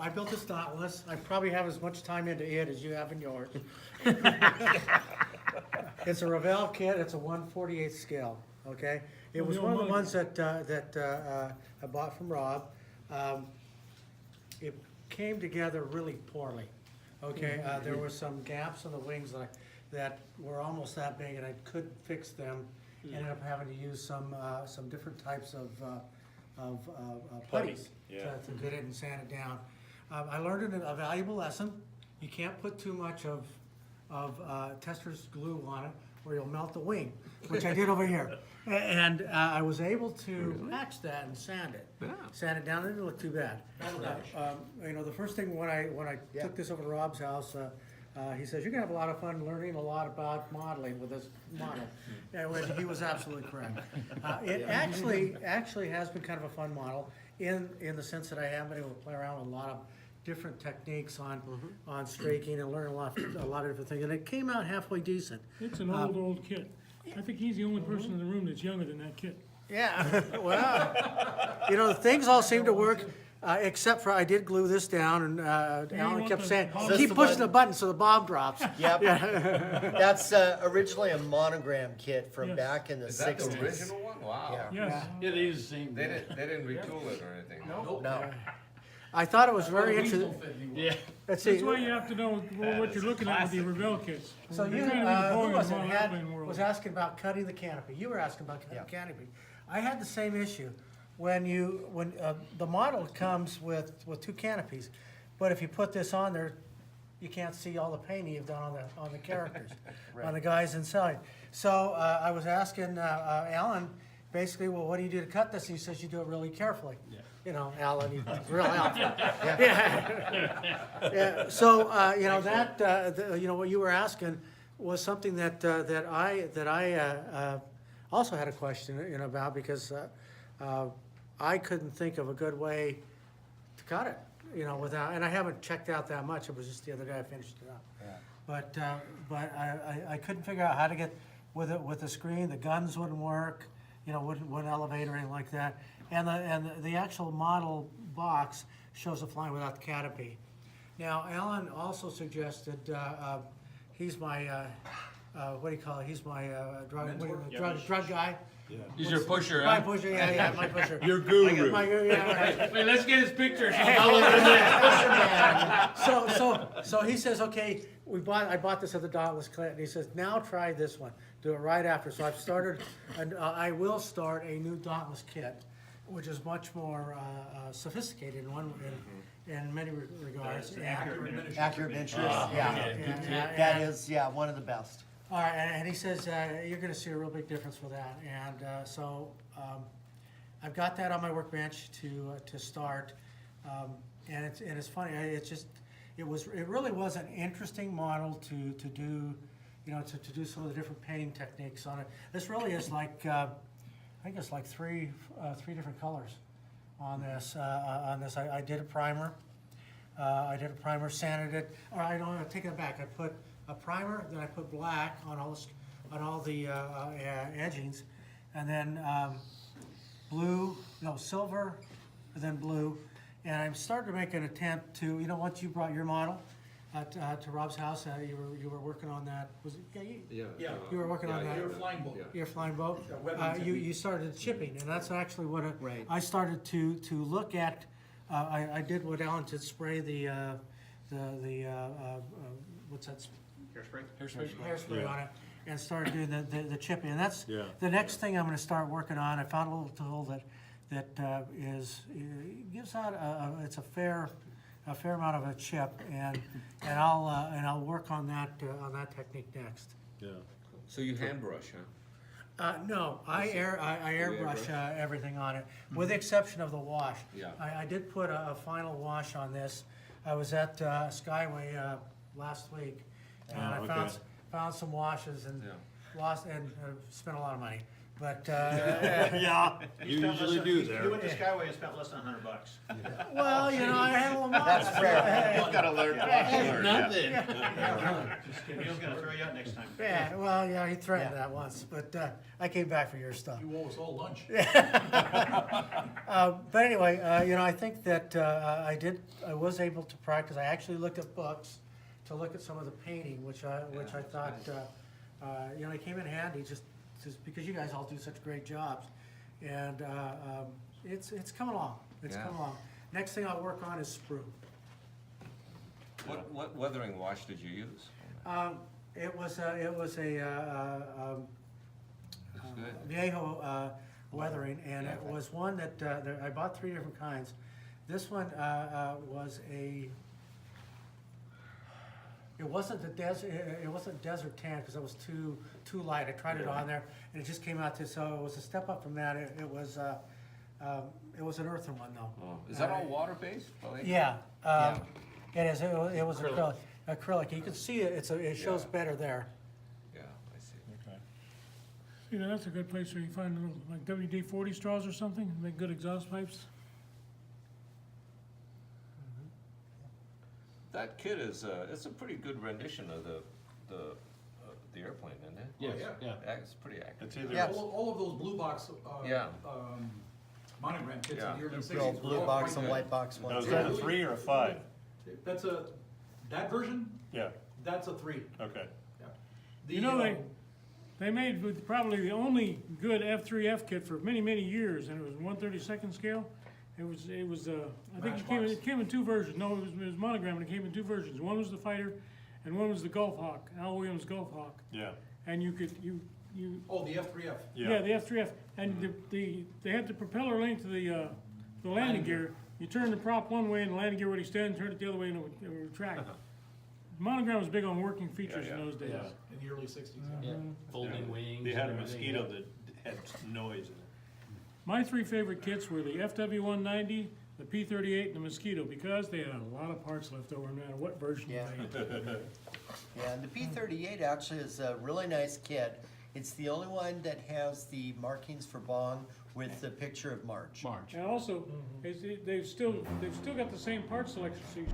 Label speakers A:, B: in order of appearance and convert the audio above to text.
A: I built this Dauntless. I probably have as much time into it as you have in yours. It's a Revell kit. It's a 1/48 scale. Okay, it was one of the ones that I bought from Rob. It came together really poorly. Okay, there were some gaps in the wings that were almost that big, and I couldn't fix them. Ended up having to use some different types of putties to get it and sand it down. I learned a valuable lesson. You can't put too much of tester's glue on it, or you'll melt the wing, which I did over here. And I was able to match that and sand it. Sand it down, it didn't look too bad. You know, the first thing when I took this over to Rob's house, he says, you're gonna have a lot of fun learning a lot about modeling with this model. And he was absolutely correct. It actually has been kind of a fun model in the sense that I have been able to play around with a lot of different techniques on straking and learn a lot of different things. And it came out halfway decent.
B: It's an old kit. I think he's the only person in the room that's younger than that kit.
A: Yeah, well, you know, things all seem to work, except for I did glue this down, and Alan kept saying, keep pushing the button so the bomb drops.
C: Yep. That's originally a Monogram kit from back in the 60s.
D: Is that the original one? Wow.
B: Yes.
E: Yeah, they use the same.
D: They didn't retool it or anything?
C: No.
A: I thought it was very interesting.
E: Yeah.
A: Let's see.
B: That's why you have to know what you're looking at with the Revell kits.
A: So you,
B: They're kind of
A: who was it,
B: in the airplane world.
A: was asking about cutting the canopy. You were asking about cutting the canopy. I had the same issue. When the model comes with two canopies, but if you put this on there, you can't see all the painting you've done on the characters, on the guys inside. So I was asking Alan, basically, well, what do you do to cut this? He says you do it really carefully. Yeah. You know, Alan, he's real helpful. Yeah. So you know that you know what you were asking was something that I also had a question about because I couldn't think of a good way to cut it. You know, without, and I haven't checked out that much. It was just the other day I finished it up. Yeah. But I couldn't figure out how to get with the screen. The guns wouldn't work. You know, wouldn't elevate or anything like that. And the actual model box shows it flying without the canopy. Now, Alan also suggested he's my what do you call it? He's my drug guy.
E: Yeah. He's your pusher,
A: My
E: huh?
A: pusher, yeah, my pusher.
E: Your guru.
A: Right.
E: Wait, let's get his picture.
A: So he says, okay, I bought this at the Dauntless Clint, and he says, now try this one. Do it right after. So I've started, and I will start a new Dauntless kit, which is much more sophisticated in many regards.
C: Accurate miniatures. That is one of the best.
A: All right, and he says you're going to see a real big difference with that, and so I've got that on my workbench to start, and it's funny. It really was an interesting model to do, you know, to do some of the different painting techniques on it. This really is like I think it's like three different colors on this. I did a primer. Sanded it. Or I don't take it back. I put a primer, then I put black on all the edgings, and then silver, and then blue. And I'm starting to make an attempt to, you know, once you brought your model to Rob's house, you were working on that. Was it? Yeah. You were working on that.
E: Your flying boat.
A: Your flying boat. You started chipping, and that's actually what I started to look at. I did what Alan did, spray the what's that? Hairspray on it, and started doing the chipping. And that's the next thing I'm going to start working on. I found a little tool that gives out it's a fair amount of a chip, and I'll work on that technique next.
E: Yeah.
D: So you hand brush, huh?
A: No, I airbrush everything on it, with the exception of the wash.
D: Yeah.
A: I did put a final wash on this. I was at Skyway last week, and I found some washes and spent a lot of money. But,
E: Yeah, you usually do
F: You
E: there.
F: went to Skyway and spent less than $100.
A: well, you know, I had a little money.
C: That's fair.
D: You gotta learn.
E: Nothing.
F: Neil's gonna throw you out next time.
A: Yeah, well, yeah, he threatened that once, but I came back for your stuff.
E: You owe us all lunch.
A: But anyway, you know, I think that I was able to practice. I actually looked at books to look at some of the painting, which I thought, you know, it came in handy just because you guys all do such great jobs. And it's coming along. It's
D: Yeah.
A: coming along. Next thing I'll work on is sprue.
D: What weathering wash did you use?
A: It was a
D: That's good.
A: Viejo weathering, and
C: Yeah.
A: it was one that I bought 3 different kinds. This one was a. It wasn't the desert. It wasn't desert tan because it was too light. I tried it on there, and it just came out to. So it was a step up from that. It was an earthen one though.
D: Oh, is that all water-based?
A: Yeah,
C: Yeah.
A: it is. It was acrylic. You can see it. It shows
D: Yeah.
A: better there.
D: Yeah, I see.
B: You know, that's a good place where you find little, like WD-40 straws or something, make good exhaust pipes.
D: That kit is, it's a pretty good rendition of the airplane, isn't it?
E: Yes,
G: yeah.
E: yeah.
D: It's pretty accurate.
E: It's either,
C: Yeah.
G: All of those blue box,
D: Yeah.
G: Monogram kits
D: Yeah.
G: in the early
C: The
G: sixties.
C: old blue box and white box
E: now,
C: ones.
E: is that a 3 or a 5?
G: That's that version,
E: Yeah,
G: that's a 3.
E: okay.
B: You know, they made probably the only good F3F kit for many, many years, and it was 1/32 scale. It was, I think it came in 2 versions. No, it was Monogram, and it came in 2 versions. One was the Fighter, and one was the Gulf Hawk, Al Williams Gulf Hawk.
E: Yeah,
B: And you could,
G: Oh, the F3F.
B: yeah, the F3F, and they had the propeller linked to the landing gear. You turn the prop one way and the landing gear would extend, turn it the other way and it would retract. Monogram was big on working features in those days.
E: Yeah.
G: In the early 60s.
E: Yeah.
H: Folding wings.
E: They had a
H: and everything,
E: mosquito
H: yeah.
E: that had noise in it.
B: My 3 favorite kits were the FW190, the P38, and the Mosquito, because they had a lot of parts left over no matter what version you
C: Yeah.
B: made.
C: Yeah, and the P38 actually is a really nice kit. It's the only one that has the markings for Bong with the picture of March.
H: March.
B: And also, they've still got the same part selection, so you